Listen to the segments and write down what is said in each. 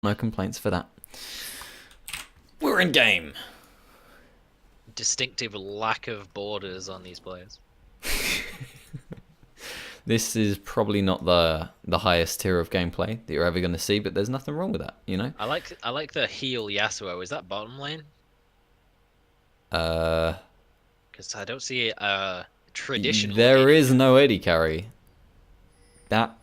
No complaints for that. We're in game. Distinctive lack of borders on these players. This is probably not the highest tier of gameplay that you're ever going to see, but there's nothing wrong with that, you know? I like the heal Yasuo. Is that bottom lane? Uh, Because I don't see a traditional there AD. is no AD carry. That...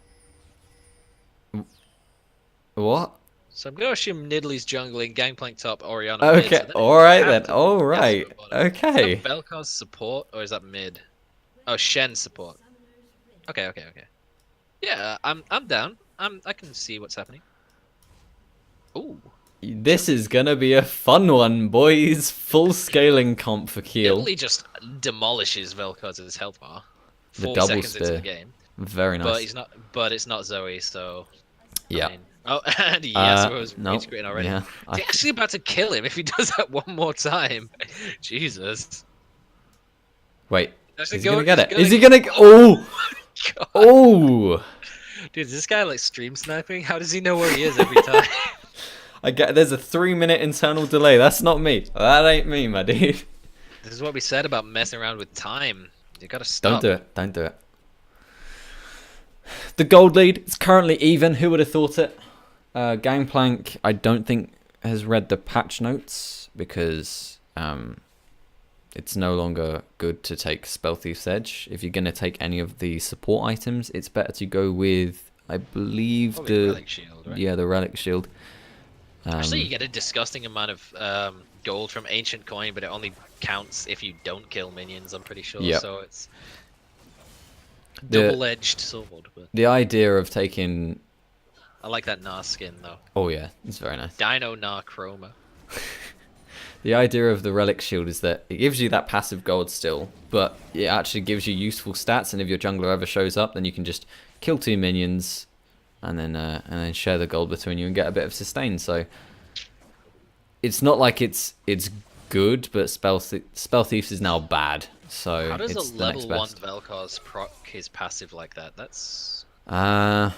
What? So I'm going to assume Nidalee's jungling, Gangplank top, Orianna mid. Okay, So then alright have then, to be alright. Yasuo bottom. Okay. Is that Vel'Koz's support or is that mid? Oh, Shen support. Okay. Yeah, I'm down. I can see what's happening. Ooh. This is gonna be a fun one, boys. Full scaling comp for Keel. Nidalee just demolishes Vel'Koz's health bar. The 4 double seconds into spear. the game. Very nice. But he's not. But it's not Zoe, so. Yeah. I mean, oh, and Yasuo's nope. rage quitting already. Yeah. He's actually about to kill him if he does that one more time. Jesus. Wait. Does Is it he go- gonna get is it? it Is he gonna- gonna? Oh! God. Oh! Dude, is this guy like stream sniping? How does he know where he is every time? I get. There's a 3-minute internal delay. That's not me. That ain't me, my dude. This is what we said about messing around with time. You gotta stop. Don't do it. Don't do it. The gold lead is currently even. Who would have thought it? Gangplank, I don't think has read the patch notes because it's no longer good to take Spell Thief's Edge. If you're going to take any of the support items, it's better to go with, I believe, Probably Relic Shield, right? Yeah, the Relic Shield. Actually, you get a disgusting amount of gold from Ancient Coin, but it only counts if you don't kill minions, I'm pretty sure. Yep. So it's The- double-edged sword. But The idea of taking... I like that Gnar skin, though. Oh yeah, it's very nice. Dino Gnar Chroma. The idea of the Relic Shield is that it gives you that passive gold still, but it actually gives you useful stats, and if your jungler ever shows up, then you can just kill 2 minions and then share the gold between you and get a bit of sustain. So it's not like it's good, but Spell Thieves is now bad. So How does it's a the next level 1 best. Vel'Koz proc his passive like that? That's... Uh,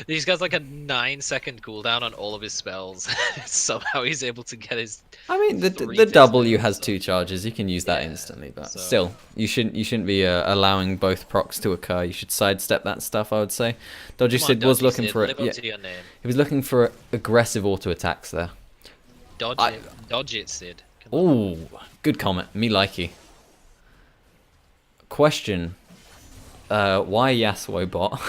He's got like a 9-second cooldown on all of his spells. Somehow he's able to get his... I mean, the Three W physical has stuff. 2 charges. You can use that Yeah, instantly, but so- still, you shouldn't be allowing both procs to occur. You should sidestep that stuff, I would say. Dodgy Come on, Sid was Dodgy looking Sid, for it. live Yeah, up to your name. he was looking for aggressive auto attacks there. Dodge it, Sid. Come on. Ooh, good comment. Me likey. Question. Why Yasuo bot?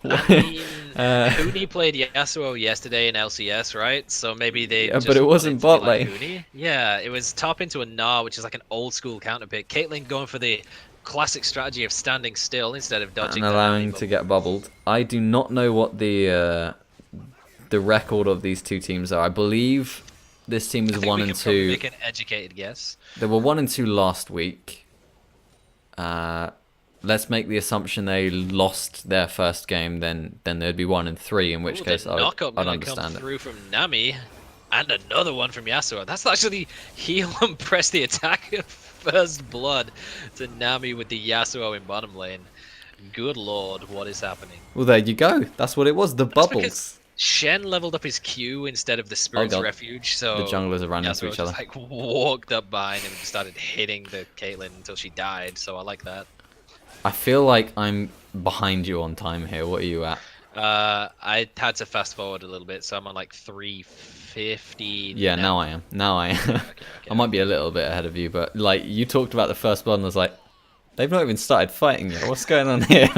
I mean, Huni played Yasuo yesterday in LCS, right? So maybe they. Yeah, just but it wanted wasn't to be bot like lane. Huni. Yeah, it was top into a Gnar, which is like an old school counter pick. Caitlyn going for the classic strategy of standing still instead of dodging. And the allowing Nami to get bubbled. I do not know what the record of these two teams are. I believe this team I is think 1 we and can probably 2. make an educated guess. They were 1 and 2 last week. Let's make the assumption they lost their first game, then they'd be 1 and 3. In which Ooh, case, the I'd knockup gonna come understand it. through from Nami, and another one from Yasuo. That's actually heal and press the attack of first blood to Nami with the Yasuo in bottom lane. Good lord, what is happening? Well, there you go. That's what it was. The That's bubbles. because Shen leveled up his Q instead of the Spirit's God. Refuge, so The junglers are running into Yasuo each other. just, like walked up behind him and started hitting the Caitlyn until she died. So I like that. I feel like I'm behind you on time here. What are you at? I had to fast forward a little bit, so I'm on like 350. Yeah, now I am. Now I am. I might be a little bit ahead of you, but like you talked about the first blood, and I was like, they've not even started fighting yet. What's going on here?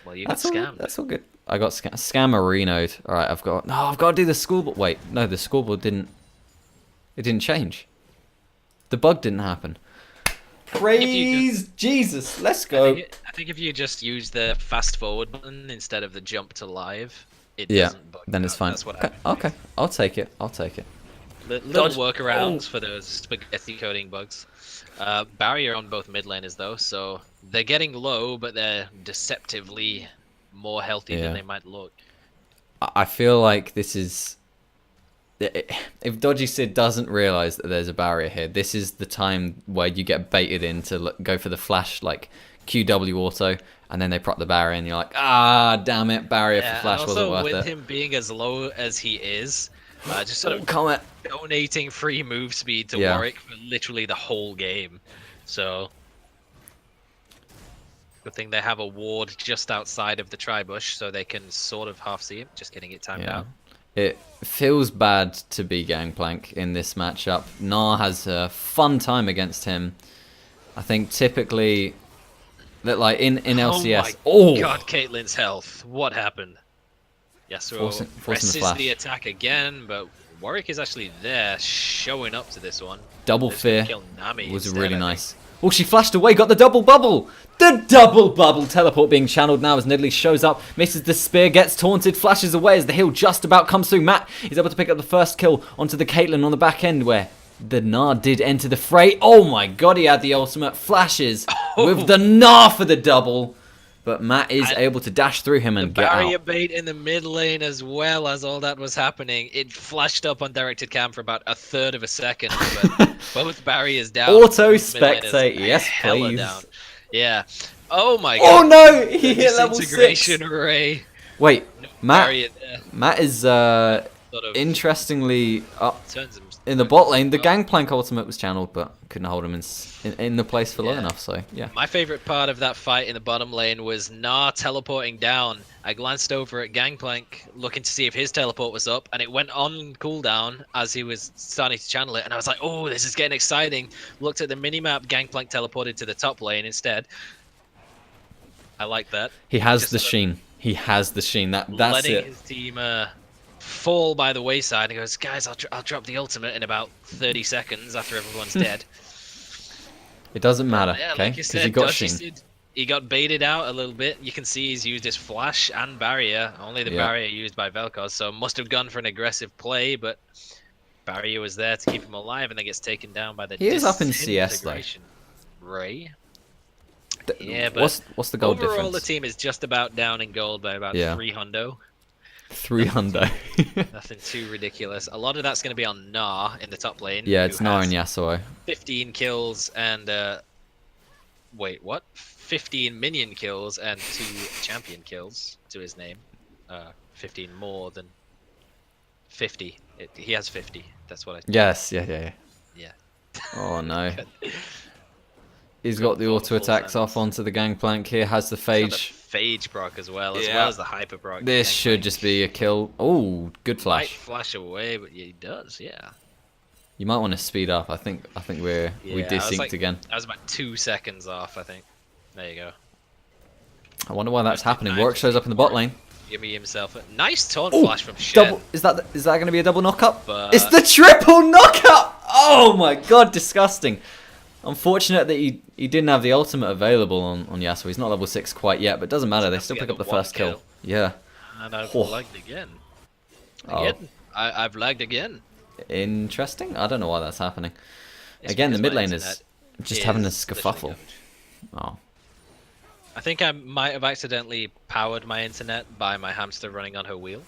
Well, you got That's all. scammed. That's all good. I got scammerinoed. All right, I've got to do the scoreboard. Wait, no, the scoreboard didn't. It didn't change. The bug didn't happen. Praise Jesus. Let's go. I think if you just use the fast forward button instead of the jump to live, it Yeah, doesn't bug then you it's out. fine. That's what Okay, happened. okay, I'll take it. I'll take it. Little Dodge. workarounds for those spaghetti coding bugs. Barrier on both mid laners though, so they're getting low, but they're deceptively more healthy Yeah. than they might look. I feel like this is. If Dodgy Sid doesn't realize that there's a barrier here, this is the time where you get baited in to go for the flash like QW auto, And then they prop the barrier, and you're like, ah, damn it, barrier for Yeah, flash and wasn't also worth with it. him being as low as he is, just sort Oh, of Comet. donating free move speed to Yeah. Warwick for literally the whole game. So, good thing they have a ward just outside of the tri-bush, so they can sort of half see him. Just getting it timed out. It feels bad to be Gangplank in this matchup. Gnar has a fun time against him. I think typically that like in LCS. Oh my god, Caitlyn's health. What happened? Yasuo Forcing presses the flash. the attack again, but Warwick is actually there, showing up to this one. Double Just gonna fear kill Nami was instead, really I think. nice. Oh, she flashed away, got the double bubble! The double bubble teleport being channeled now as Nidalee shows up, misses the spear, gets taunted, flashes away as the heal just about comes through. Matt is able to pick up the first kill onto the Caitlyn on the back end where the Gnar did enter the fray. Oh my god, he had the ultimate, flashes with the Gnar for the double. But Matt is able to dash through him and The get barrier out. bait in the mid lane as well as all that was happening. It flashed up on directed cam for about a third of a second, but both barriers down. Auto Both mid laners spectate, yes hella please. down. Yeah. Oh my Oh god. no, he hit level 6. Disintegration ray. Wait, Matt Barrier there. Matt is Sort of interestingly up turns him in the bot lane. The Gangplank ultimate was channeled, but couldn't hold him in the place for low Yeah. enough. So yeah, My favorite part of that fight in the bottom lane was Gnar teleporting down. I glanced over at Gangplank, looking to see if his teleport was up, and it went on cooldown as he was starting to channel it. And I was like, oh, this is getting exciting. Looked at the minimap, Gangplank teleported to the top lane instead. I like that. he has Just the sort of sheen. He has the sheen. That's letting it. his team fall by the wayside. And goes, guys, I'll drop the ultimate in about 30 seconds after everyone's dead. It doesn't matter, Yeah, okay? like you Because said, he got Dodgy sheen. he got baited out a little bit. You can see he's used his flash and barrier. Only the Yeah. barrier used by Vel'Koz, so must have gone for an aggressive play, but barrier was there to keep him alive, and then gets taken down by the He is up in CS, though. disintegration ray. Yeah, but What's the gold overall, the difference? team is just about down in gold by about Yeah. 3 hundo. 300. Nothing too ridiculous. A lot of that's going to be on Gnar in the top lane. Yeah, who it's Gnar has and Yasuo. 15 kills and wait, what? 15 minion kills and 2 champion kills to his name. 15 more than 50. He has 50. That's what I. Yes, yeah. Yeah. Oh no. He's got the auto attacks off onto the Gangplank here, has the He's got the phage. phage proc as well Yeah. as the hyper proc. This should just be a kill. Oh, good Might flash. flash away, but he does, yeah. You might want to speed up. I think we Yeah, I was desynced like- again. I was about 2 seconds off, I think. There you go. I wonder why that's happening. nice. Warwick shows up in the bot lane. Give me himself a nice taunt Oh, flash from Shen. double. Is that going to be a double knockup? But- It's the triple knockup. Oh my god, disgusting. Unfortunate that he didn't have the ultimate available on Yasuo. He's not level 6 quite yet, but doesn't matter. They Have to still get pick up the the one first kill. kill. Yeah. And I've Oh. lagged again. Oh. Again. I've lagged again. Interesting. I don't know why that's happening. It's Again, the because mid my lane is internet just having a is literally skerfuffle. garbage. Oh. I think I might have accidentally powered my internet by my hamster running on her wheel.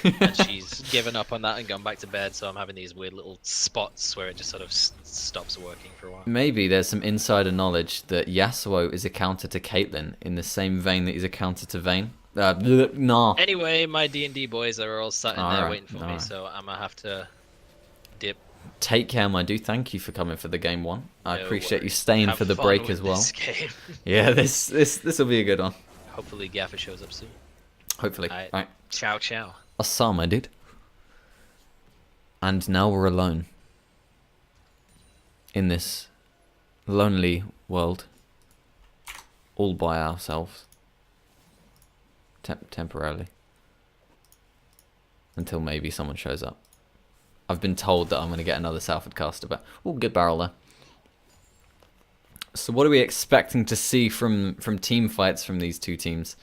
And she's given up on that and gone back to bed, so I'm having these weird little spots where it just sort of stops working for a while. Maybe there's some insider knowledge that Yasuo is a counter to Caitlyn in the same vein that he's a counter to Vayne. Nah. Anyway, my D&D boys are all sat in there Alright, waiting for me, alright. so I'm gonna have to dip. Take care, my dude. Thank you for coming for the game one. I No appreciate you worries. staying Have for the fun break with as well. this game. Yeah, this will be a good one. Hopefully Gaffer shows up soon. Hopefully. Alright. Right. Ciao, ciao. Assam, my dude. And now we're alone. In this lonely world. All by ourselves. Temporarily. Until maybe someone shows up. I've been told that I'm going to get another Salford caster back. Oh, good barrel there. So what are we expecting to see from team fights from these two teams?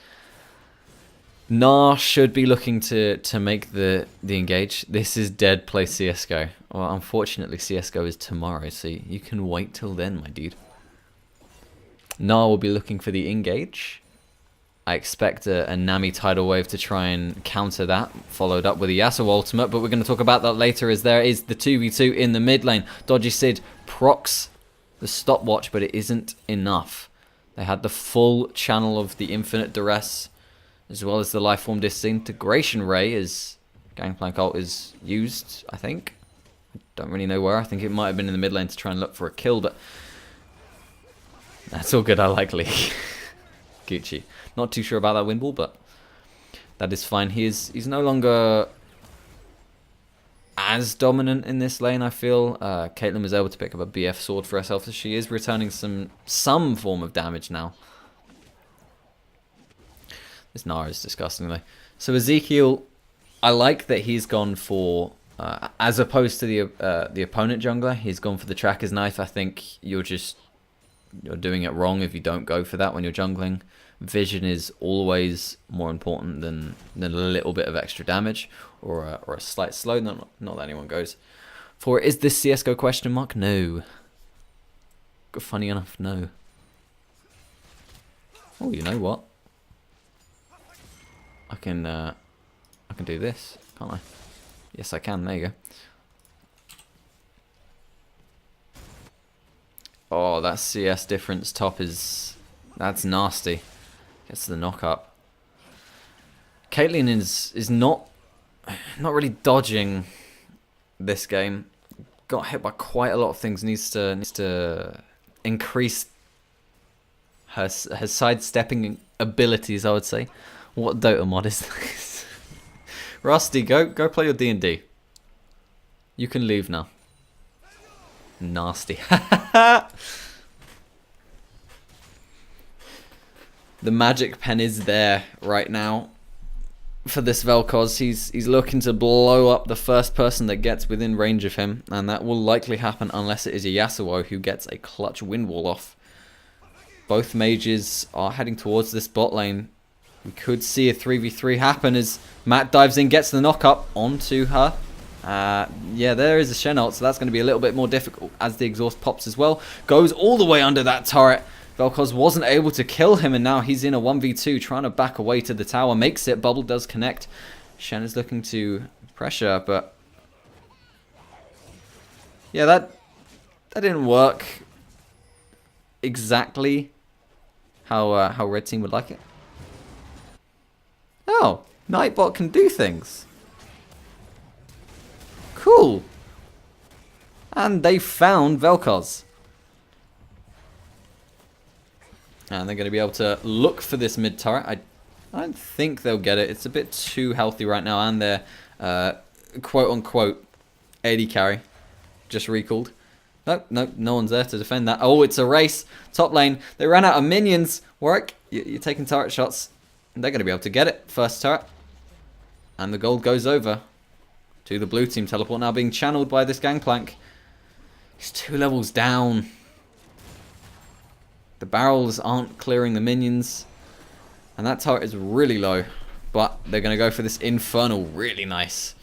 Gnar should be looking to make the engage. This is dead play CSGO. Well, unfortunately CSGO is tomorrow, so you can wait till then, my dude. Gnar will be looking for the engage. I expect a Nami tidal wave to try and counter that, followed up with a Yasuo ultimate, but we're going to talk about that later as there is the 2v2 in the mid lane. Dodgy Sid procs the stopwatch, but it isn't enough They had the full channel of the Infinite Duress, as well as the Lifeform Disintegration Ray as Gangplank ult is used, I think. Don't really know where. I think it might have been in the mid lane to try and look for a kill, but that's all good. I like Lee. Gucci. Not too sure about that win ball, but that is fine. He's no longer as dominant in this lane, I feel. Caitlyn was able to pick up a BF sword for herself, so she is returning some form of damage now. This Nara is disgusting though. So Ezekiel, I like that he's gone for, as opposed to the opponent jungler, he's gone for the tracker's knife. I think you're doing it wrong if you don't go for that when you're jungling. Vision is always more important than a little bit of extra damage or a slight slow. Not that anyone goes for it. Is this CS:GO question mark? No. Funny enough, no. Oh, you know what? I can do this, can't I? Yes, I can. There you go. Oh, that CS difference top that's nasty. Gets the knock up. Caitlyn is not really dodging this game. Got hit by quite a lot of things. Needs to increase her sidestepping abilities, I would say. What Dota mod is this? Rusty, go play your D&D. You can leave now. Nasty. The magic pen is there right now for this Vel'Koz. He's looking to blow up the first person that gets within range of him, and that will likely happen unless it is a Yasuo who gets a clutch wind wall off. Both mages are heading towards this bot lane. We could see a 3v3 happen as Matt dives in, gets the knock up onto her. Yeah, there is a Shen ult, so that's going to be a little bit more difficult as the exhaust pops as well. Goes all the way under that turret. Vel'Koz wasn't able to kill him, and now he's in a 1v2 trying to back away to the tower. Makes it. Bubble does connect. Shen is looking to pressure, but yeah, that didn't work exactly how Red Team would like it. Oh, Nightbot can do things. Cool. And they found Vel'Koz. And they're going to be able to look for this mid turret. I don't think they'll get it. It's a bit too healthy right now. And their quote-unquote AD carry just recalled. Nope, no one's there to defend that. Oh, it's a race. Top lane. They ran out of minions. Warwick, you're taking turret shots. And they're going to be able to get it. First turret. And the gold goes over to the blue team. Teleport now being channeled by this Gangplank. He's 2 levels down. The barrels aren't clearing the minions. And that turret is really low. But they're going to go for this Infernal. Really nice.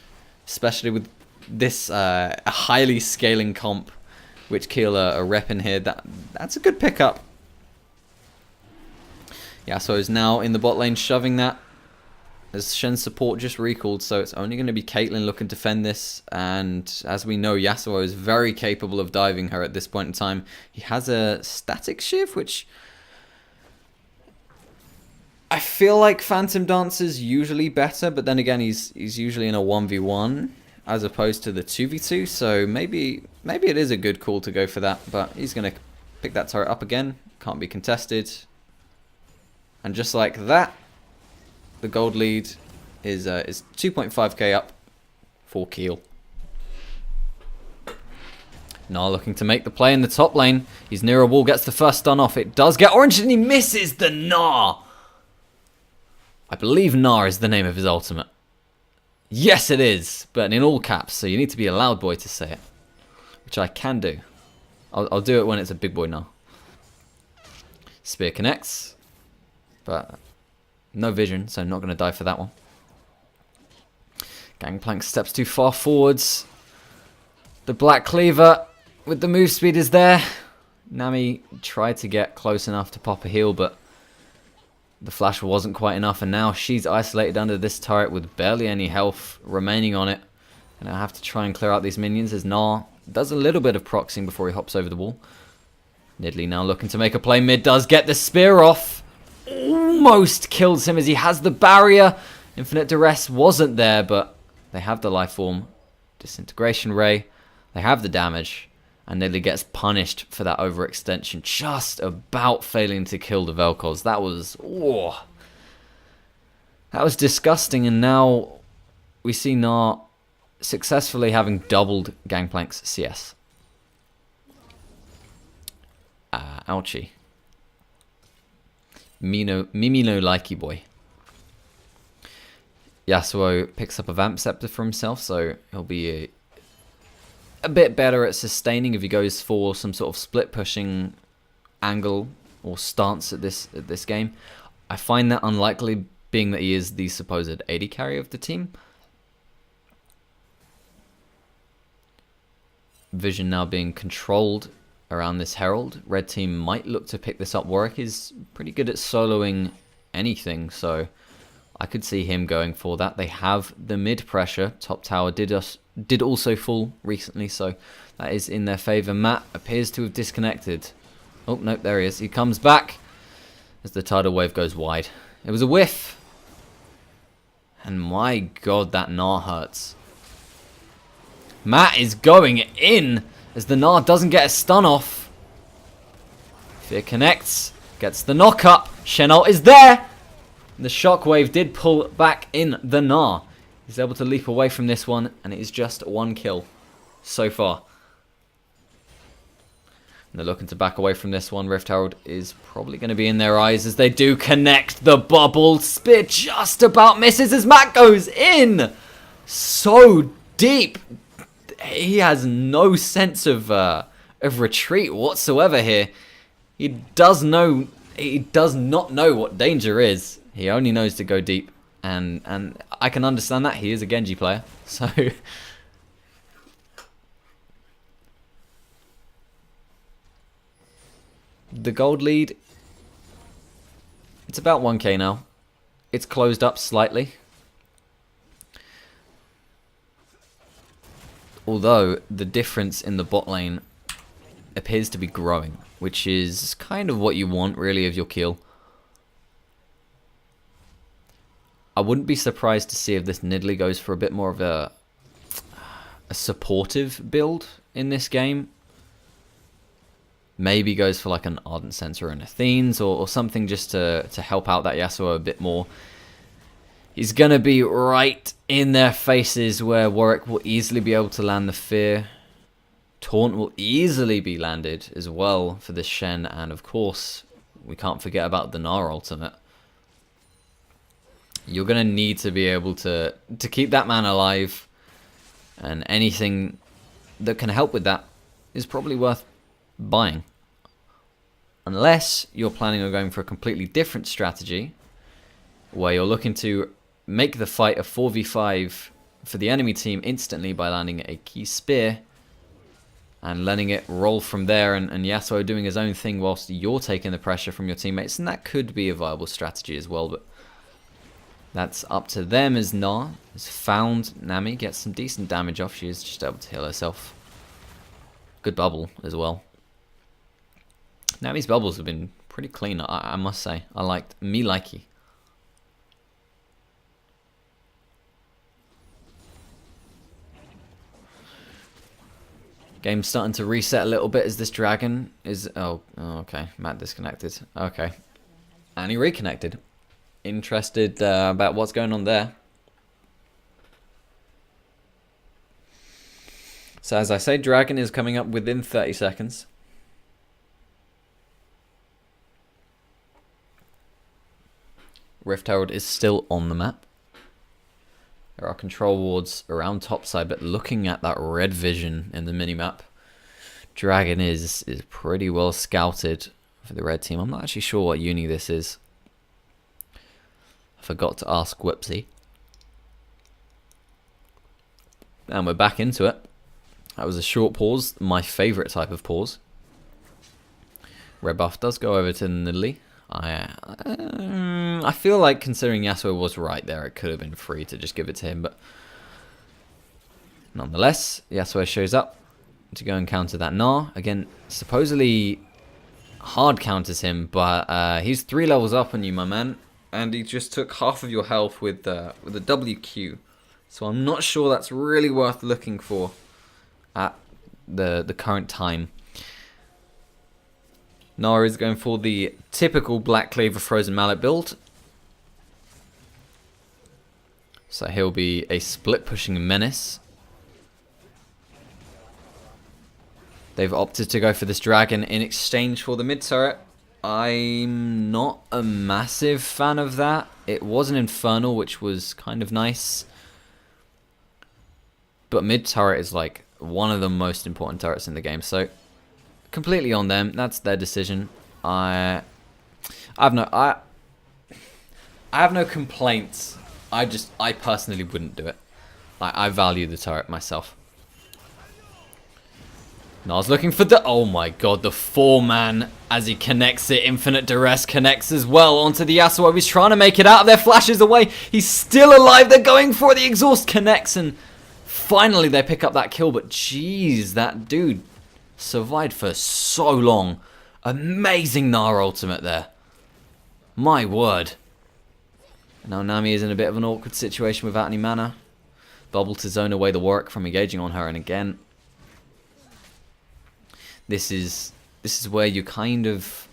Especially with this highly scaling comp. Which Keel are repping here. That's a good pickup. Yasuo is now in the bot lane shoving that. As Shen's support just recalled, so it's only going to be Caitlyn looking to defend this. And as we know, Yasuo is very capable of diving her at this point in time. He has a static shiv, which I feel like Phantom Dancer's usually better, but then again, he's usually in a 1v1 as opposed to the 2v2. So maybe it is a good call to go for that. But he's going to pick that turret up again. Can't be contested. And just like that, the gold lead is 2.5k up for Keel. Now looking to make the play in the top lane. He's near a wall, gets the first stun off. It does get orange and he misses the Gnar. I believe Gnar is the name of his ultimate. Yes, it is, but in all caps, so you need to be a loud boy to say it. Which I can do. I'll do it when it's a big boy Gnar. Spear connects. But no vision, so I'm not going to die for that one. Gangplank steps too far forwards. The Black Cleaver with the move speed is there. Nami tried to get close enough to pop a heal, but the flash wasn't quite enough. And now she's isolated under this turret with barely any health remaining on it. And I have to try and clear out these minions as Gnar does a little bit of proxying before he hops over the wall. Nidalee now looking to make a play mid, does get the spear off. Almost kills him as he has the barrier. Infinite Duress wasn't there, but they have the life form. Disintegration Ray. They have the damage. And Nidalee gets punished for that overextension. Just about failing to kill the Vel'Koz. That was... Oh, that was disgusting. And now we see Gnar successfully having doubled Gangplank's CS. Ouchie. Mimi no likey boy. Yasuo picks up a Vamp Scepter for himself, so he'll be a bit better at sustaining if he goes for some sort of split pushing angle or stance at this game. I find that unlikely, being that he is the supposed AD carry of the team. Vision now being controlled around this Herald. Red team might look to pick this up. Warwick is pretty good at soloing anything, so I could see him going for that. They have the mid pressure. Top tower did also fall recently, so that is in their favour. Matt appears to have disconnected. Oh, nope, there he is. He comes back as the tidal wave goes wide. It was a whiff. And my god, that Gnar hurts. Matt is going in as the Gnar doesn't get a stun off. Fear connects, gets the knock up. Shen'Alt is there. The shockwave did pull back in the Gnar. He's able to leap away from this one, and it is just one kill so far. And they're looking to back away from this one. Rift Herald is probably going to be in their eyes as they do connect. The bubble spear just about misses as Matt goes in. So deep. He has no sense of retreat whatsoever here. He does not know what danger is. He only knows to go deep, and I can understand that. He is a Genji player, so the gold lead, it's about 1k now. It's closed up slightly. Although the difference in the bot lane appears to be growing, which is kind of what you want really of your Keel. I wouldn't be surprised to see if this Nidalee goes for a bit more of a supportive build in this game. Maybe goes for like an Ardent Censer and Athenes or something just to help out that Yasuo a bit more. He's going to be right in their faces where Warwick will easily be able to land the Fear. Taunt will easily be landed as well for this Shen. And of course, we can't forget about the Gnar ultimate. You're going to need to be able to keep that man alive. And anything that can help with that is probably worth buying. Unless you're planning on going for a completely different strategy, where you're looking to make the fight a 4v5 for the enemy team instantly by landing a key spear and letting it roll from there, and Yasuo doing his own thing whilst you're taking the pressure from your teammates. And that could be a viable strategy as well, but that's up to them as Gnar has found Nami, gets some decent damage off. She is just able to heal herself. Good bubble as well. Nami's bubbles have been pretty clean, I must say. I liked me likey. Game's starting to reset a little bit as this dragon is... Oh, okay. Matt disconnected. Okay. And he reconnected. Interested about what's going on there. So as I say, dragon is coming up within 30 seconds. Rift Herald is still on the map. There are control wards around topside, but looking at that red vision in the minimap, dragon is pretty well scouted for the red team. I'm not actually sure what uni this is. I forgot to ask Whoopsie. And we're back into it. That was a short pause, my favourite type of pause. Red buff does go over to Nidalee. I feel like, considering Yasuo was right there, it could have been free to just give it to him, but nonetheless, Yasuo shows up to go and counter that Gnar. Again, supposedly hard counters him, but he's 3 levels up on you, my man, and he just took half of your health with a WQ. So I'm not sure that's really worth looking for at the current time. Nara is going for the typical Black Cleaver Frozen Mallet build. So he'll be a split pushing menace. They've opted to go for this dragon in exchange for the mid turret. I'm not a massive fan of that. It was an infernal, which was kind of nice. But mid turret is like one of the most important turrets in the game. So completely on them. That's their decision. I have no complaints. I personally wouldn't do it. I value the turret myself. Nas looking for the... Oh my god, the 4-man as he connects it. Infinite Duress connects as well onto the Yasuo. He's trying to make it out of there. Flashes away. He's still alive. They're going for it. The exhaust connects and finally they pick up that kill. But jeez, that dude survived for so long. Amazing Nara ultimate there. My word. Now Nami is in a bit of an awkward situation without any mana. Bubble to zone away the work from engaging on her, and again, this is where you kind of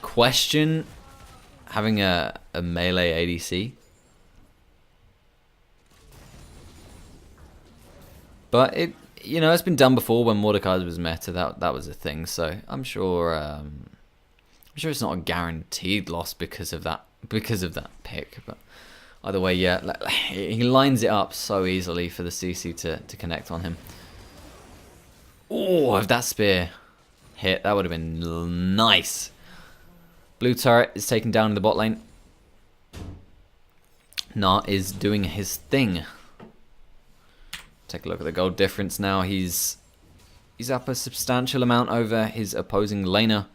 question having a melee ADC. But it's been done before when Mordecai was meta. That was a thing. So I'm sure it's not a guaranteed loss because of that pick. But either way, yeah, he lines it up so easily for the CC to connect on him. Oh, if that spear hit, that would have been nice. Blue turret is taken down in the bot lane. Na is doing his thing. Take a look at the gold difference now. He's up a substantial amount over his opposing laner.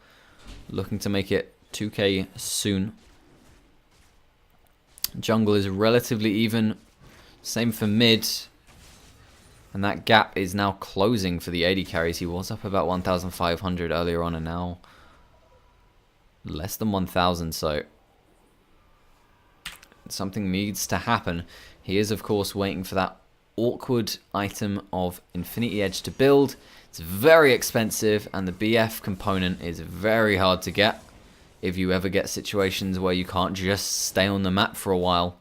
Looking to make it 2k soon. Jungle is relatively even. Same for mid. And that gap is now closing for the AD carries. He was up about 1,500 earlier on and now less than 1,000. So something needs to happen. He is, of course, waiting for that awkward item of Infinity Edge to build. It's very expensive and the BF component is very hard to get if you ever get situations where you can't just stay on the map for a while.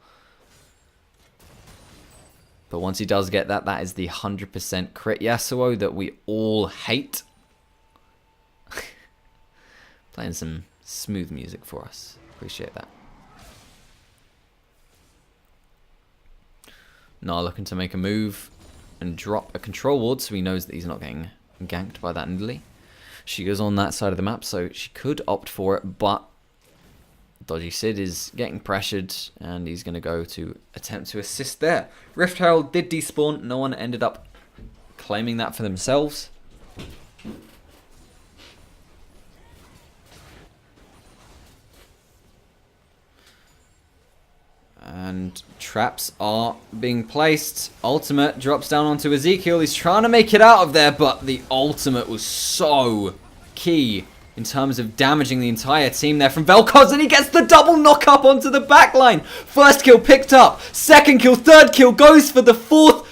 But once he does get that, that is the 100% crit Yasuo that we all hate. Playing some smooth music for us. Appreciate that. Nah, looking to make a move and drop a control ward so he knows that he's not getting ganked by that Nidalee. She goes on that side of the map, so she could opt for it, but Dodgy Sid is getting pressured and he's going to go to attempt to assist there. Rift Herald did despawn. No one ended up claiming that for themselves. And traps are being placed. Ultimate drops down onto Ezekiel. He's trying to make it out of there, but the ultimate was so key in terms of damaging the entire team there from Vel'Koz, and he gets the double knock up onto the backline. First kill picked up, second kill, third kill, goes for the fourth.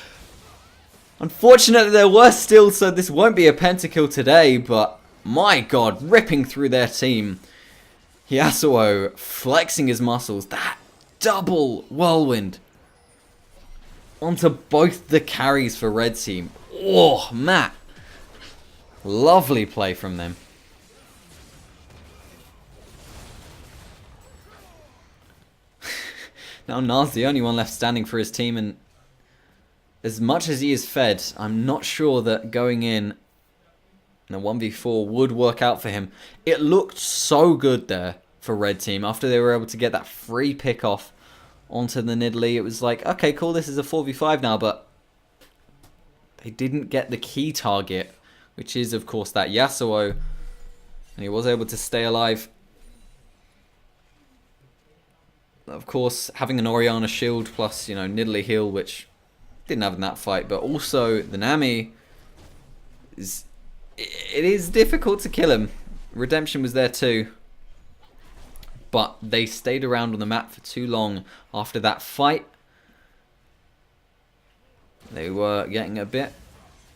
Unfortunately, there were still, so this won't be a pentakill today, but my god, ripping through their team. Yasuo flexing his muscles. That double whirlwind onto both the carries for red team. Oh, Matt. Lovely play from them. Now Nas the only one left standing for his team, and as much as he is fed, I'm not sure that going in a 1v4 would work out for him. It looked so good there for red team after they were able to get that free pick off onto the Nidalee. It was like, okay, cool, this is a 4v5 now, but they didn't get the key target, which is, of course, that Yasuo, and he was able to stay alive. Of course, having an Orianna shield plus, Nidalee heal, which didn't have in that fight, but also the Nami, it is difficult to kill him. Redemption was there too. But they stayed around on the map for too long after that fight. They were getting a bit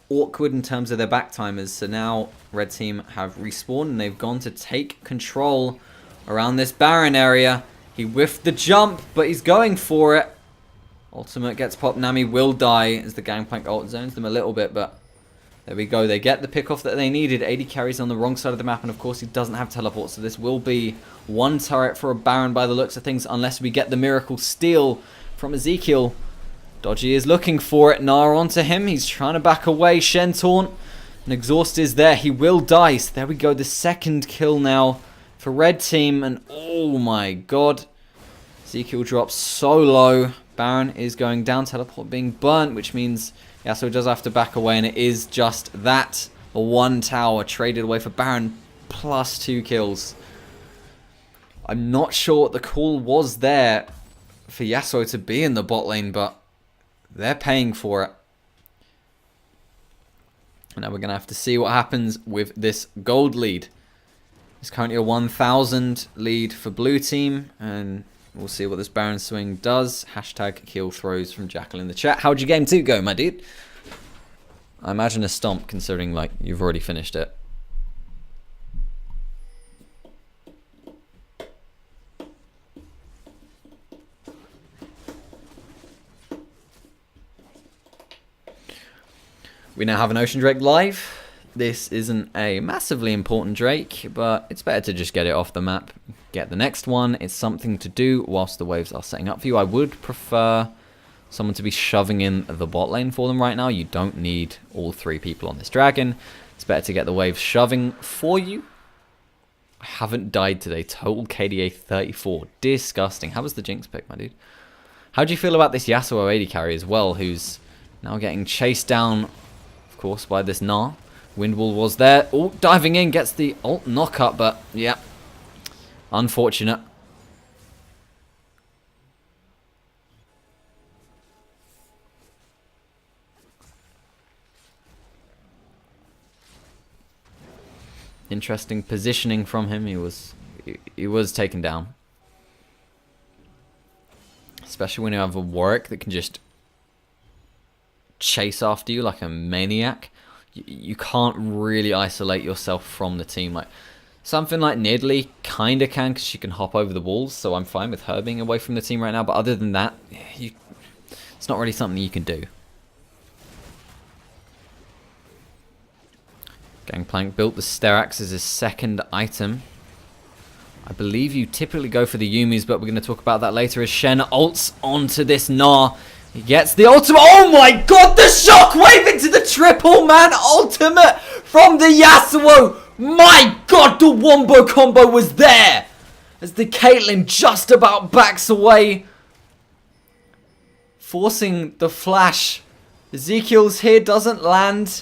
awkward in terms of their back timers. So now red team have respawned and they've gone to take control around this Baron area. He whiffed the jump, but he's going for it. Ultimate gets popped. Nami will die as the Gangplank ult zones them a little bit, but there we go. They get the pick off that they needed. AD carries on the wrong side of the map, and of course he doesn't have teleport, so this will be one turret for a Baron by the looks of things, unless we get the miracle steal from Ezekiel. Dodgy is looking for it. Nara onto him. He's trying to back away. Shen taunt. And Exhaust is there. He will die. So there we go. The second kill now for red team. And oh my god. Ezekiel drops so low. Baron is going down. Teleport being burnt, which means Yasuo does have to back away. And it is just that. A one tower traded away for Baron. Plus 2 kills. I'm not sure what the call was there for Yasuo to be in the bot lane, but they're paying for it. And now we're going to have to see what happens with this gold lead. It's currently a 1,000 lead for blue team. And we'll see what this Baron swing does. Hashtag kill throws from Jackal in the chat. How'd your game 2 go, my dude? I imagine a stomp, considering like you've already finished it. We now have an Ocean Drake live. This isn't a massively important Drake, but it's better to just get it off the map. Get the next one. It's something to do whilst the waves are setting up for you. I would prefer someone to be shoving in the bot lane for them right now. You don't need all 3 people on this dragon. It's better to get the waves shoving for you. I haven't died today. Total KDA 34. Disgusting. How was the Jinx pick, my dude? How do you feel about this Yasuo AD carry as well, who's now getting chased down, of course, by this Gnar? Windwall was there. Oh, diving in, gets the ult knock up, but yeah, unfortunate. Interesting positioning from him. He was taken down. Especially when you have a Warwick that can just chase after you like a maniac. You can't really isolate yourself from the team. Like something like Nidalee kind of can, because she can hop over the walls, so I'm fine with her being away from the team right now. But other than that, it's not really something you can do. Gangplank built the Sterax as his second item. I believe you typically go for the Yumis, but we're going to talk about that later as Shen ults onto this Gnar. He gets the ultimate. Oh my god, the shockwave into the triple man ultimate from the Yasuo. My god, the wombo combo was there. As the Caitlyn just about backs away, forcing the flash. Ezekiel's here, doesn't land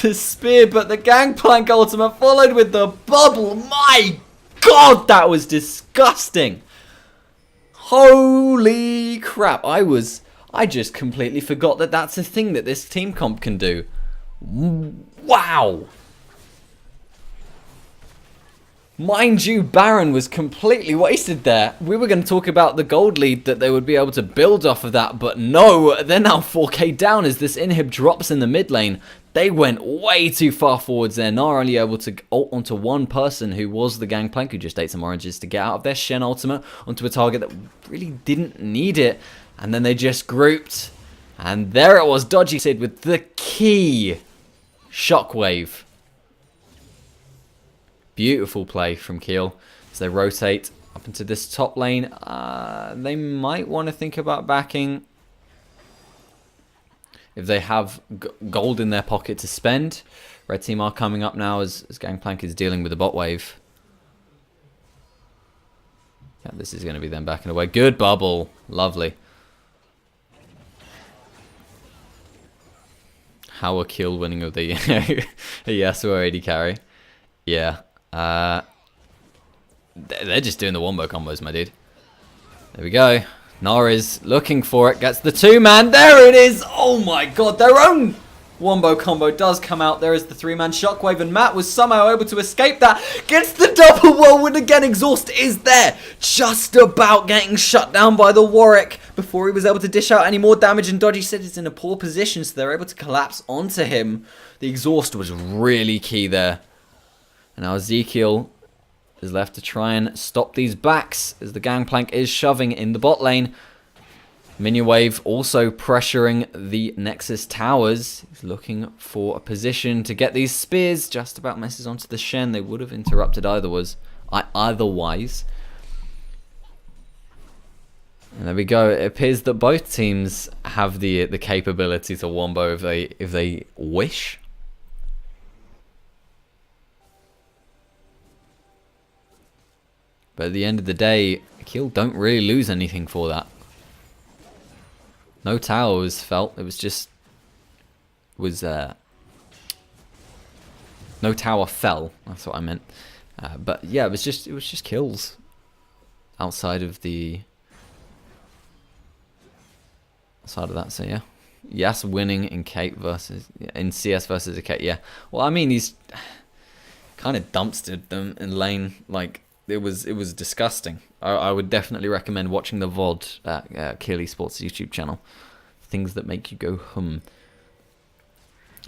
the spear, but the Gangplank ultimate followed with the bubble. My god, that was disgusting. Holy crap, I just completely forgot that that's a thing that this team comp can do. Wow. Mind you, Baron was completely wasted there. We were going to talk about the gold lead that they would be able to build off of that, but no, they're now 4k down as this inhib drops in the mid lane. They went way too far forwards there. Gnar only able to ult onto one person, who was the Gangplank, who just ate some oranges to get out of their Shen ultimate onto a target that really didn't need it. And then they just grouped. And there it was, Dodgy Sid with the key shockwave. Beautiful play from Keel as they rotate up into this top lane. They might want to think about backing if they have gold in their pocket to spend. Red team are coming up now as Gangplank is dealing with the bot wave. Yeah, this is going to be them backing away. Good bubble. Lovely. How a kill winning of the Yasuo AD carry. Yeah. They're just doing the wombo combos, my dude. There we go. Gnar is looking for it. Gets the 2-man. There it is. Oh my god. Their own Wombo combo does come out. There is the 3-man shockwave, and Matt was somehow able to escape that. Gets the double whirlwind again. Exhaust is there. Just about getting shut down by the Warwick before he was able to dish out any more damage. And Dodgy Sid is in a poor position, so they're able to collapse onto him. The exhaust was really key there. And now Ezekiel is left to try and stop these backs as the Gangplank is shoving in the bot lane. Minion Wave also pressuring the Nexus towers. He's looking for a position to get these spears. Just about messes onto the Shen. They would have interrupted otherwise. And there we go. It appears that both teams have the capability to wombo if they wish. But at the end of the day, Keeling don't really lose anything for that. No tower was felt. It was just no tower fell. That's what I meant. But yeah, it was just kills outside of that. So yeah, Yas winning in CS versus a Kate. Yeah. Well, I mean, he's kind of dumpstered them in lane. Like it was disgusting. I would definitely recommend watching the VOD at Keeling Sports YouTube channel. Things that make you go hum.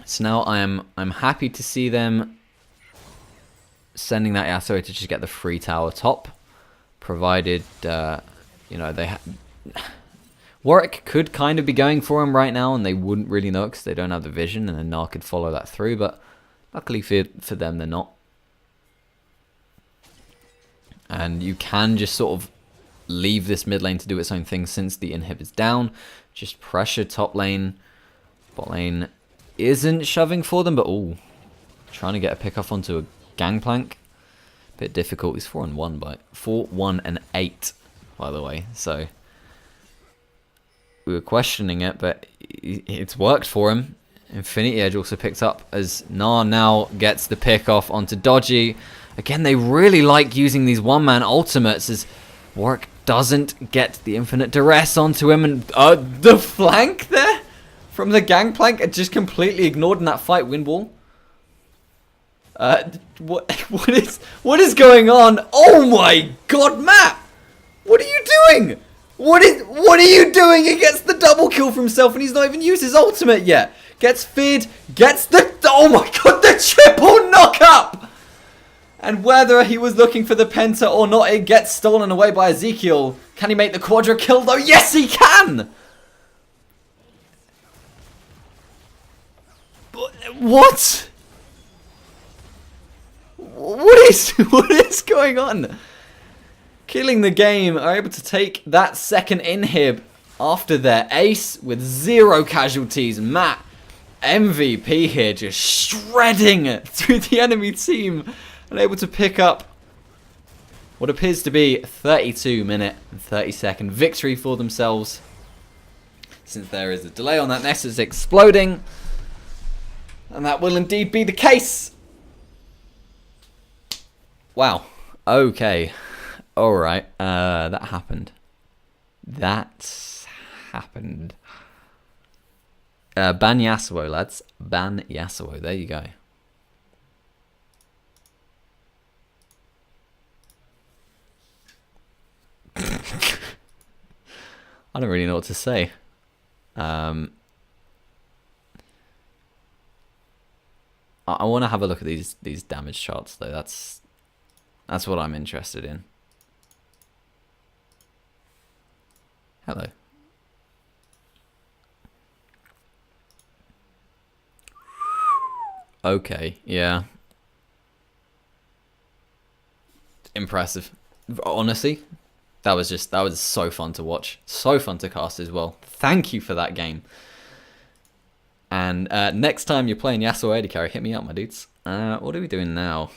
So now I'm happy to see them sending that Yasuo to just get the free tower top, provided you know Warwick could kind of be going for him right now, and they wouldn't really know because they don't have the vision, and then Gnar could follow that through. But luckily for them, they're not. And you can just sort of leave this mid lane to do its own thing since the inhib is down. Just pressure top lane. Bot lane isn't shoving for them, but trying to get a pick off onto a Gangplank. Bit difficult. He's 4-1 by 4-1 and 8, by the way. So we were questioning it, but it's worked for him. Infinity Edge also picked up as Gnar now gets the pick off onto Dodgy. Again, they really like using these one-man ultimates as Warwick doesn't get the infinite duress onto him. And the flank there from the Gangplank are just completely ignored in that fight. Wind wall. What is going on? Oh my god, Matt! What are you doing? What are you doing? He gets the double kill for himself and he's not even used his ultimate yet. Gets feared, gets the... Oh my god, the triple knock up! And whether he was looking for the penta or not, it gets stolen away by Ezekiel. Can he make the quadra kill though? Yes, he can! What? What is going on? Killing the game are able to take that second inhib after their ace with 0 casualties. Matt, MVP here, just shredding through the enemy team. And able to pick up what appears to be a 32-minute and 30-second victory for themselves. Since there is a delay on that Nexus exploding. And that will indeed be the case. Wow. Okay. Alright. That happened. That's happened. Ban Yasuo, lads. Ban Yasuo. There you go. I don't really know what to say. I want to have a look at these damage charts though. That's what I'm interested in. Hello. Okay, yeah. Impressive. Honestly, that was so fun to watch. So fun to cast as well. Thank you for that game. And next time you're playing Yasuo AD carry, hit me up, my dudes. What are we doing now?